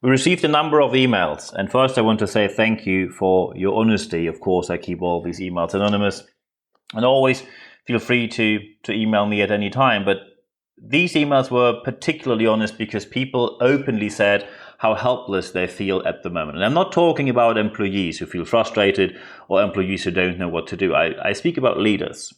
We received a number of emails, and first I want to say thank you for your honesty. Of course, I keep all these emails anonymous, and always feel free to email me at any time. But these emails were particularly honest because people openly said how helpless they feel at the moment. And I'm not talking about employees who feel frustrated or employees who don't know what to do. I speak about leaders.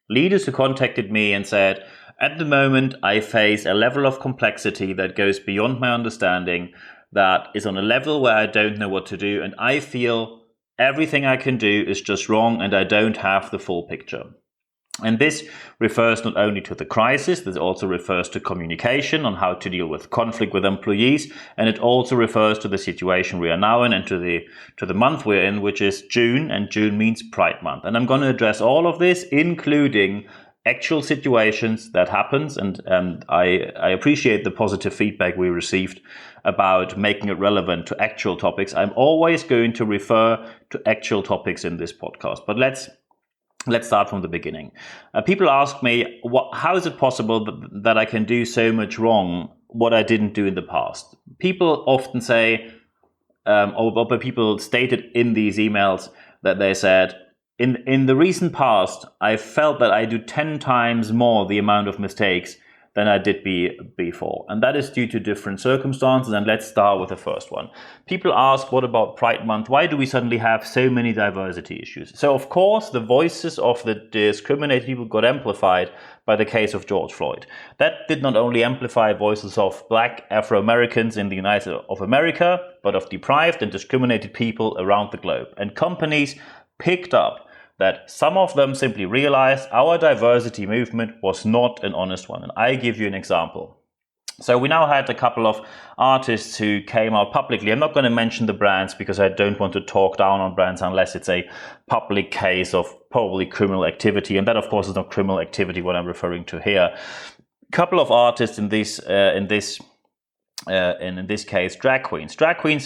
Leaders who contacted me and said, at the moment, I face a level of complexity that goes beyond my understanding, that is on a level where I don't know what to do, and I feel everything I can do is just wrong and I don't have the full picture. And this refers not only to the crisis, this also refers to communication on how to deal with conflict with employees, and it also refers to the situation we are now in and to the month we're in, which is June, and June means Pride Month. And I'm going to address all of this, including actual situations that happens, and I appreciate the positive feedback we received about making it relevant to actual topics. I'm always going to refer to actual topics in this podcast, but let's start from the beginning. People ask me, how is it possible that I can do so much wrong, what I didn't do in the past? People often say, or people stated in these emails that they said, in the recent past, I felt that I do 10 times more the amount of mistakes than I did before. And that is due to different circumstances. And let's start with the first one. People ask, what about Pride Month? Why do we suddenly have so many diversity issues? So, of course, the voices of the discriminated people got amplified by the case of George Floyd. That did not only amplify voices of Black Afro-Americans in the United States of America, but of deprived and discriminated people around the globe. And companies picked up that some of them simply realized our diversity movement was not an honest one. And I give you an example. So we now had a couple of artists who came out publicly. I'm not going to mention the brands because I don't want to talk down on brands unless it's a public case of probably criminal activity. And that, of course, is not criminal activity, what I'm referring to here. A couple of artists in this case, drag queens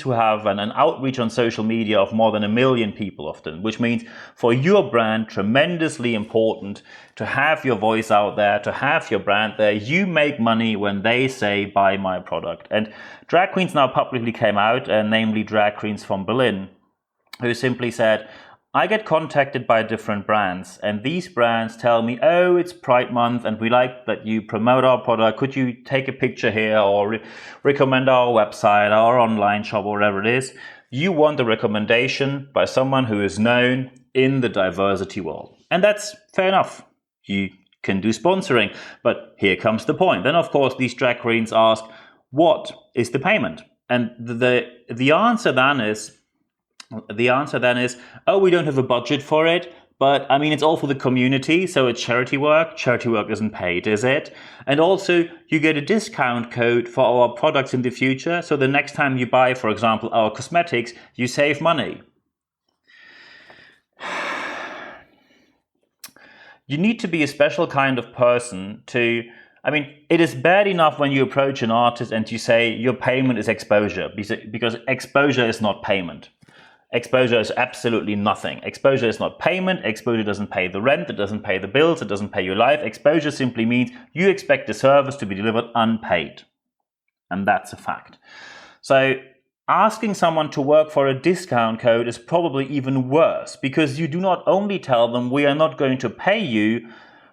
who have an outreach on social media of more than 1 million people often, which means for your brand, tremendously important to have your voice out there, to have your brand there. You make money when they say, buy my product. And drag queens now publicly came out, namely drag queens from Berlin, who simply said, I get contacted by different brands, and these brands tell me, oh, it's Pride Month and we like that you promote our product. Could you take a picture here or recommend our website, our online shop, or whatever it is? You want a recommendation by someone who is known in the diversity world. And that's fair enough. You can do sponsoring, but here comes the point. Then, of course, these drag queens ask, what is the payment? And the answer then is, oh, we don't have a budget for it, but I mean, it's all for the community, so it's charity work. Charity work isn't paid, is it? And also, you get a discount code for our products in the future, so the next time you buy, for example, our cosmetics, you save money. You need to be a special kind of person it is bad enough when you approach an artist and you say your payment is exposure, because exposure is not payment. Exposure is absolutely nothing. Exposure is not payment. Exposure doesn't pay the rent. It doesn't pay the bills. It doesn't pay your life. Exposure simply means you expect the service to be delivered unpaid. And that's a fact. So asking someone to work for a discount code is probably even worse, because you do not only tell them we are not going to pay you,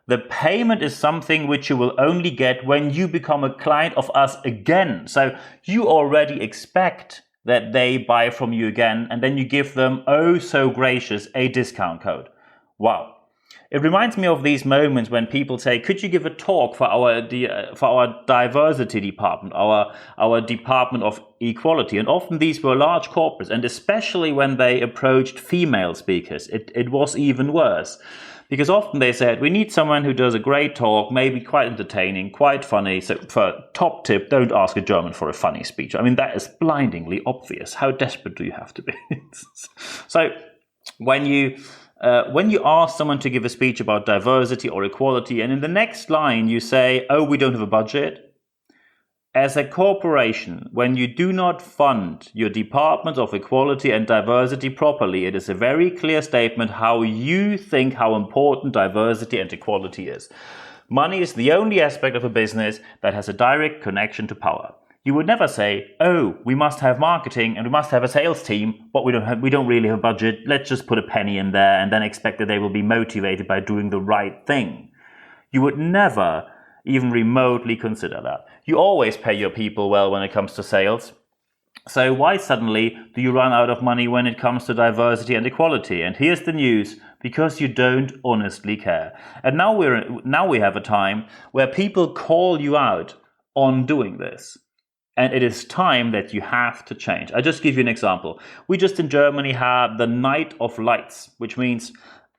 the payment is something which you will only get when you become a client of us again. So you already expect that they buy from you again, and then you give them, oh so gracious, a discount code. Wow. It reminds me of these moments when people say, could you give a talk for our diversity department, our department of equality? And often these were large corporates, and especially when they approached female speakers, it was even worse. Because often they said, we need someone who does a great talk, maybe quite entertaining, quite funny. So for top tip, don't ask a German for a funny speech. I mean, that is blindingly obvious. How desperate do you have to be? So when you ask someone to give a speech about diversity or equality, and in the next line you say, oh, we don't have a budget. As a corporation, when you do not fund your department of equality and diversity properly, it is a very clear statement how you think how important diversity and equality is. Money is the only aspect of a business that has a direct connection to power. You would never say, oh, we must have marketing and we must have a sales team, but we don't really have a budget. Let's just put a penny in there and then expect that they will be motivated by doing the right thing. You would never even remotely consider that. You always pay your people well when it comes to sales. So why suddenly do you run out of money when it comes to diversity and equality? And here's the news: because you don't honestly care. And now we have a time where people call you out on doing this. And it is time that you have to change. I'll just give you an example. We just in Germany had the Night of Lights, which means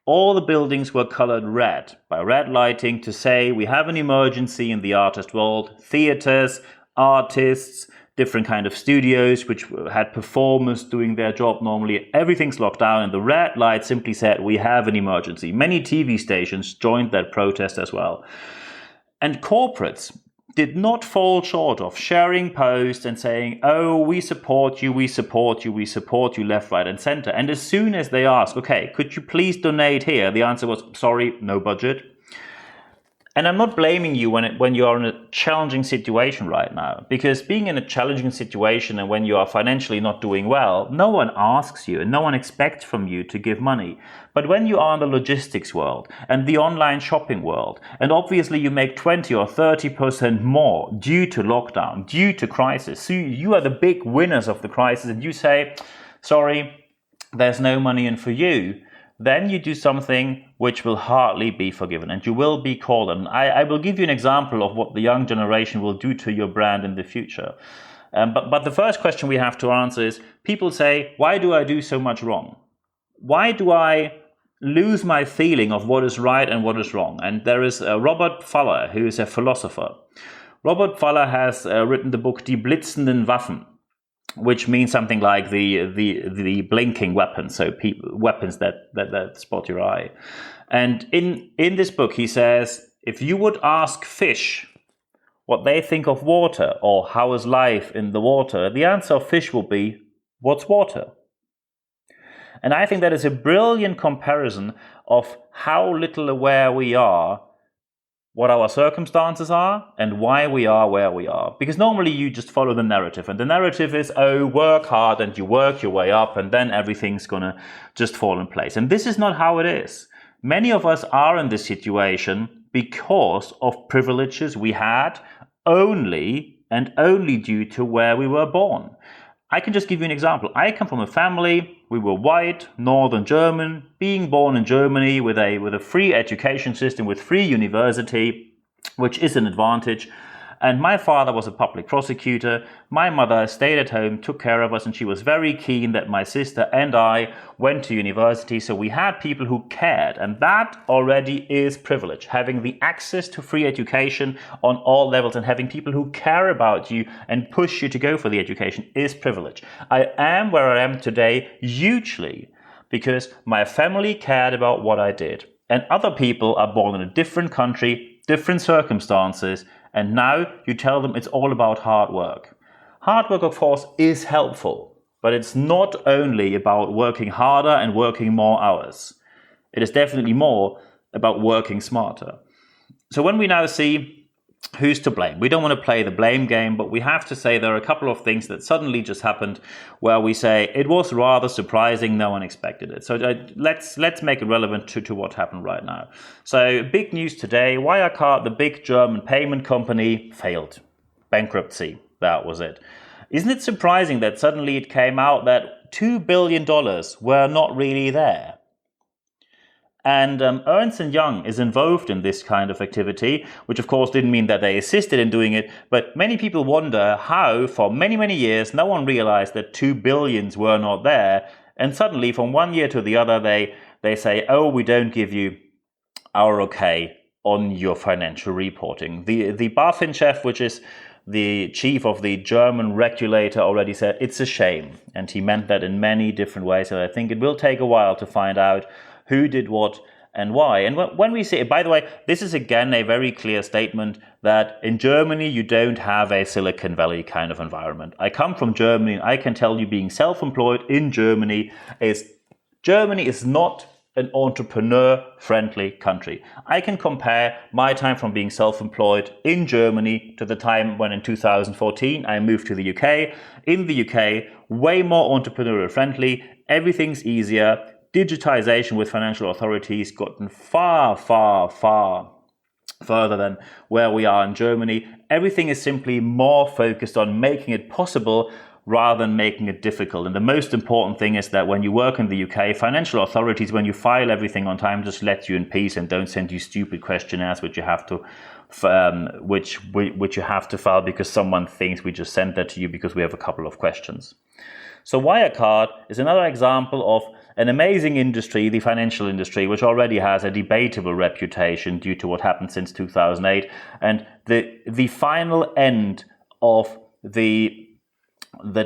all the buildings were colored red by red lighting to say we have an emergency in the artist world. Theaters, artists, different kind of studios which had performers doing their job normally. Everything's locked down, and the red light simply said we have an emergency. Many TV stations joined that protest as well. And corporates did not fall short of sharing posts and saying, oh, we support you, we support you, we support you left, right, and center. And as soon as they asked, okay, could you please donate here? The answer was, sorry, no budget. And I'm not blaming you when you are in a challenging situation right now, because being in a challenging situation and when you are financially not doing well, no one asks you and no one expects from you to give money. But when you are in the logistics world and the online shopping world, and obviously you make 20 or 30% more due to lockdown, due to crisis, so you are the big winners of the crisis, and you say, sorry, there's no money in for you, then you do something which will hardly be forgiven and you will be called. And I will give you an example of what the young generation will do to your brand in the future. But the first question we have to answer is, people say, why do I do so much wrong? Why do I lose my feeling of what is right and what is wrong? And there is Robert Fuller, who is a philosopher. Robert Fuller has written the book Die blitzenden Waffen, which means something like the blinking weapons, so weapons that spot your eye. And in this book, he says, if you would ask fish what they think of water or how is life in the water, the answer of fish will be, what's water? And I think that is a brilliant comparison of how little aware we are what our circumstances are and why we are where we are. Because normally you just follow the narrative, and the narrative is, oh, work hard and you work your way up and then everything's gonna just fall in place. And this is not how it is. Many of us are in this situation because of privileges we had only due to where we were born. I can just give you an example. I come from a family, we were white, northern German, being born in Germany with a free education system, with free university, which is an advantage. And my father was a public prosecutor. My mother stayed at home, took care of us, and she was very keen that my sister and I went to university. So we had people who cared, and that already is privilege. Having the access to free education on all levels and having people who care about you and push you to go for the education is privilege. I am where I am today hugely because my family cared about what I did. And other people are born in a different country, different circumstances, and now you tell them it's all about hard work. Hard work, of course, is helpful, but it's not only about working harder and working more hours. It is definitely more about working smarter. So when we now see who's to blame, we don't want to play the blame game, but we have to say there are a couple of things that suddenly just happened where we say it was rather surprising, no one expected it. So let's make it relevant to what happened right now. So big news today, Wirecard, the big German payment company, failed. Bankruptcy, that was it. Isn't it surprising that suddenly it came out that $2 billion were not really there? And Ernst & Young is involved in this kind of activity, which of course didn't mean that they assisted in doing it, but many people wonder how for many, many years no one realized that 2 billions were not there, and suddenly from one year to the other they say, oh, we don't give you our okay on your financial reporting. The BaFin chef, which is the chief of the German regulator, already said it's a shame, and he meant that in many different ways, and I think it will take a while to find out who did what and why. And when we say, by the way, this is again a very clear statement that in Germany you don't have a Silicon Valley kind of environment. I come from Germany and I can tell you being self-employed in Germany is not an entrepreneur-friendly country. I can compare my time from being self-employed in Germany to the time when in 2014 I moved to the UK. In the UK, way more entrepreneurial-friendly, everything's easier, digitization with financial authorities gotten far further than where we are in Germany. Everything is simply more focused on making it possible rather than making it difficult. And the most important thing is that when you work in the UK, financial authorities, when you file everything on time, just let you in peace and don't send you stupid questionnaires which you have to which you have to file because someone thinks we just sent that to you because we have a couple of questions. So Wirecard is another example of an amazing industry, the financial industry, which already has a debatable reputation due to what happened since 2008. And the final end of the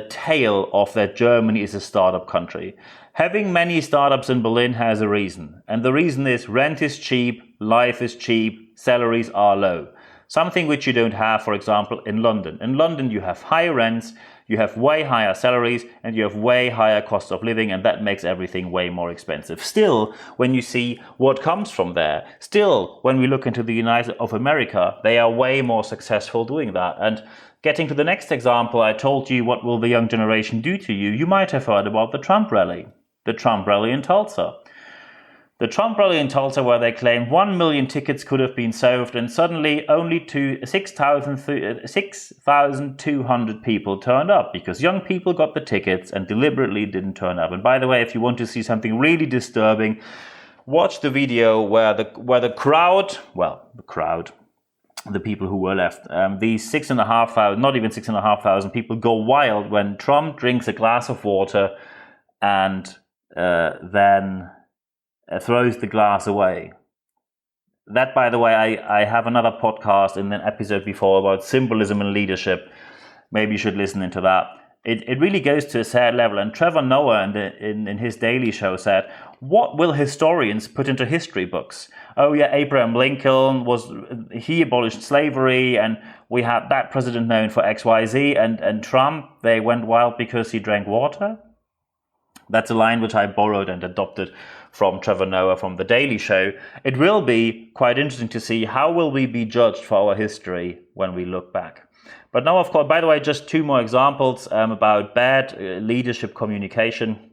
tale of that Germany is a startup country. Having many startups in Berlin has a reason. And the reason is rent is cheap, life is cheap, salaries are low. Something which you don't have, for example, in London. In London, you have high rents, you have way higher salaries, and you have way higher cost of living, and that makes everything way more expensive. Still, when you see what comes from there, still, when we look into the United States of America, they are way more successful doing that. And getting to the next example, I told you what will the young generation do to you. You might have heard about the Trump rally in Tulsa. The Trump rally in Tulsa, where they claimed 1 million tickets could have been sold, and suddenly only 6,200 people turned up because young people got the tickets and deliberately didn't turn up. And by the way, if you want to see something really disturbing, watch the video where the crowd, the people who were left, these 6,500, not even 6,500 people go wild when Trump drinks a glass of water and then throws the glass away. That, by the way, I have another podcast in an episode before about symbolism and leadership. Maybe you should listen into that. It really goes to a sad level. And Trevor Noah in his Daily Show said, what will historians put into history books? Oh yeah, Abraham Lincoln, he abolished slavery, and we have that president known for XYZ, and Trump, they went wild because he drank water? That's a line which I borrowed and adopted from Trevor Noah from The Daily Show. It will be quite interesting to see how will we be judged for our history when we look back. But now, of course, by the way, just two more examples about bad leadership communication.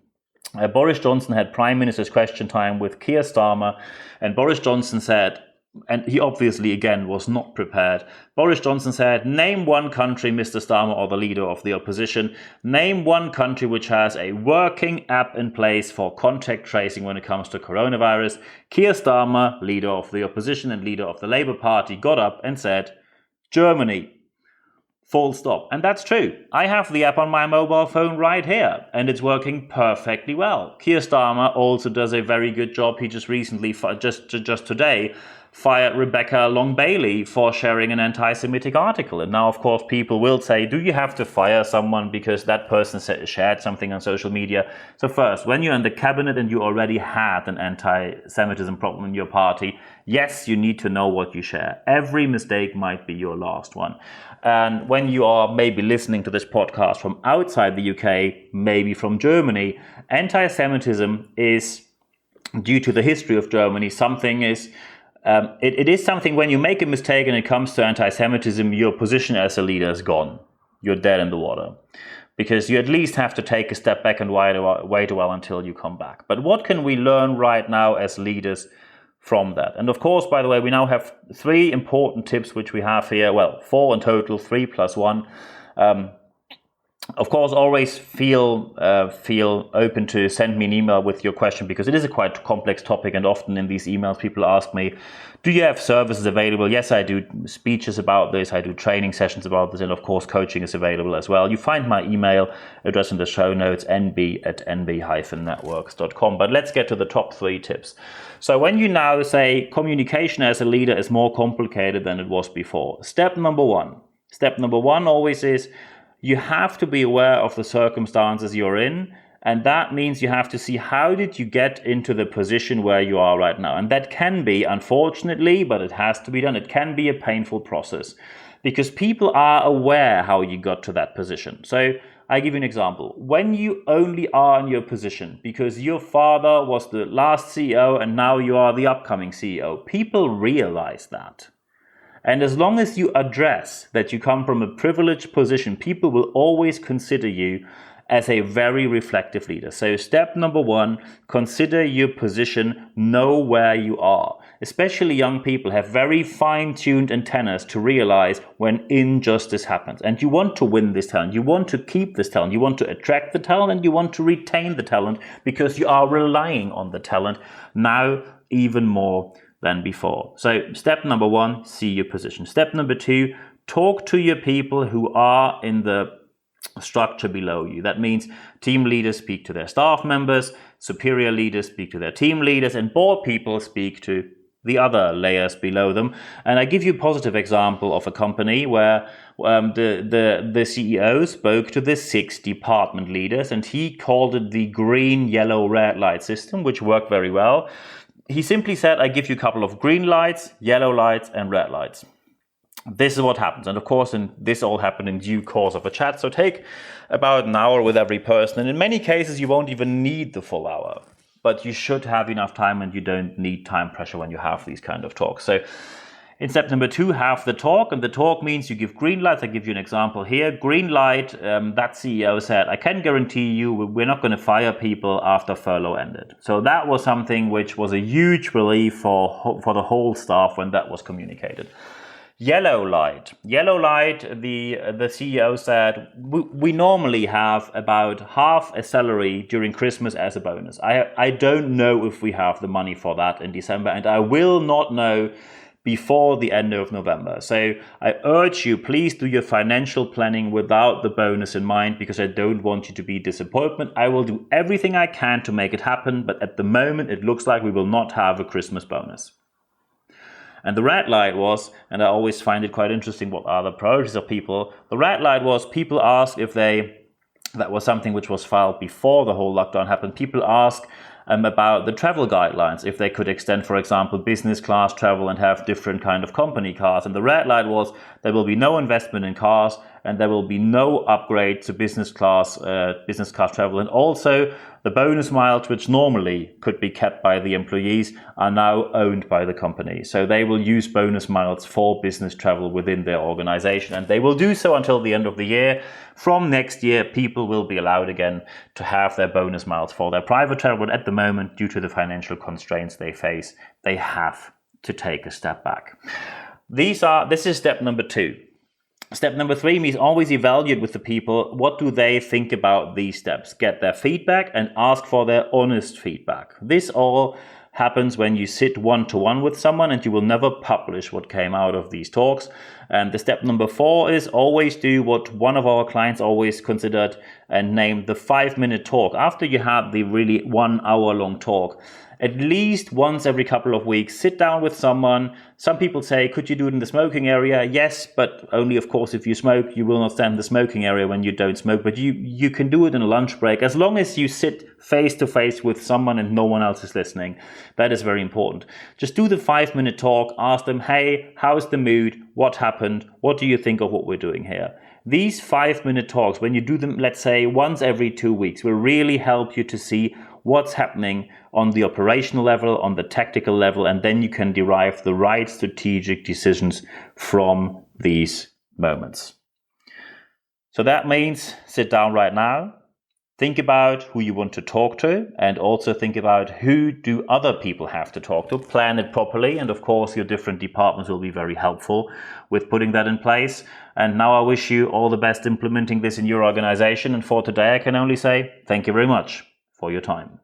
Boris Johnson had Prime Minister's Question Time with Keir Starmer, and Boris Johnson said, and he obviously, again, was not prepared. Boris Johnson said, name one country, Mr. Starmer, or the leader of the opposition, name one country which has a working app in place for contact tracing when it comes to coronavirus. Keir Starmer, leader of the opposition and leader of the Labour Party, got up and said, Germany. Full stop. And that's true. I have the app on my mobile phone right here, and it's working perfectly well. Keir Starmer also does a very good job. He just recently, just today, fired Rebecca Long-Bailey for sharing an anti-Semitic article. And now, of course, people will say, do you have to fire someone because that person shared something on social media? So first, when you're in the cabinet and you already had an anti-Semitism problem in your party, yes, you need to know what you share. Every mistake might be your last one. And when you are maybe listening to this podcast from outside the UK, maybe from Germany, anti-Semitism is, due to the history of Germany, it is something when you make a mistake and it comes to anti-Semitism, your position as a leader is gone. You're dead in the water. Because you at least have to take a step back and wait a while until you come back. But what can we learn right now as leaders from that? And of course, by the way, we now have 3 important tips which we have here. Well, 4 in total, 3 plus 1. Of course, always feel open to send me an email with your question, because it is a quite complex topic, and often in these emails people ask me, do you have services available? Yes, I do speeches about this, I do training sessions about this, and of course coaching is available as well. You find my email address in the show notes, nb@nb-networks.com. But let's get to the top 3 tips. So when you now say communication as a leader is more complicated than it was before, step number one always is, you have to be aware of the circumstances you're in, and that means you have to see how did you get into the position where you are right now. And that can be, unfortunately, but it has to be done, it can be a painful process, because people are aware how you got to that position. So I give you an example. When you only are in your position because your father was the last CEO and now you are the upcoming CEO, people realize that. And as long as you address that you come from a privileged position, people will always consider you as a very reflective leader. So step number 1, consider your position, know where you are. Especially young people have very fine-tuned antennas to realize when injustice happens. And you want to win this talent, you want to keep this talent, you want to attract the talent, and you want to retain the talent because you are relying on the talent now even more than before. So step number 1, see your position. Step number 2, talk to your people who are in the structure below you. That means team leaders speak to their staff members, superior leaders speak to their team leaders, and board people speak to the other layers below them. And I give you a positive example of a company where the CEO spoke to the 6 department leaders, and he called it the green, yellow, red light system, which worked very well. He simply said, I give you a couple of green lights, yellow lights, and red lights. This is what happens. And of course, this all happened in due course of a chat. So take about an hour with every person. And in many cases, you won't even need the full hour. But you should have enough time, and you don't need time pressure when you have these kind of talks. So in step number 2, have the talk. And the talk means you give green lights. I give you an example here. Green light, that CEO said, I can guarantee you we're not going to fire people after furlough ended. So that was something which was a huge relief for the whole staff when that was communicated. Yellow light, the CEO said, we normally have about half a salary during Christmas as a bonus. I don't know if we have the money for that in December, and I will not know before the end of November. So I urge you, please do your financial planning without the bonus in mind, because I don't want you to be disappointed. I will do everything I can to make it happen, but at the moment it looks like we will not have a Christmas bonus. And the red light was, and I always find it quite interesting what are the priorities of people. The red light was people asked if that was something which was filed before the whole lockdown happened. People asked about the travel guidelines, if they could extend, for example, business class travel and have different kind of company cars. And the red light was there will be no investment in cars, and there will be no upgrade to business class travel. And also the bonus miles, which normally could be kept by the employees, are now owned by the company. So they will use bonus miles for business travel within their organization, and they will do so until the end of the year. From next year, people will be allowed again to have their bonus miles for their private travel. But at the moment, due to the financial constraints they face, they have to take a step back. This is step number 2. Step number 3 means always evaluate with the people. What do they think about these steps? Get their feedback and ask for their honest feedback. This all happens when you sit one-to-one with someone, and you will never publish what came out of these talks. And the step number 4 is always do what one of our clients always considered and named the 5-minute talk. After you have the really 1 hour long talk, at least once every couple of weeks, sit down with someone. Some people say, could you do it in the smoking area? Yes, but only, of course, if you smoke. You will not stand in the smoking area when you don't smoke, but you can do it in a lunch break, as long as you sit face to face with someone and no one else is listening. That is very important. Just do the 5-minute talk. Ask them, hey, how's the mood? What happened? What do you think of what we're doing here? These 5-minute talks, when you do them, let's say once every 2 weeks, will really help you to see what's happening on the operational level, on the tactical level, and then you can derive the right strategic decisions from these moments. So that means sit down right now, think about who you want to talk to, and also think about who do other people have to talk to. Plan it properly, and of course your different departments will be very helpful with putting that in place. And now I wish you all the best implementing this in your organization. And for today I can only say thank you very much for your time.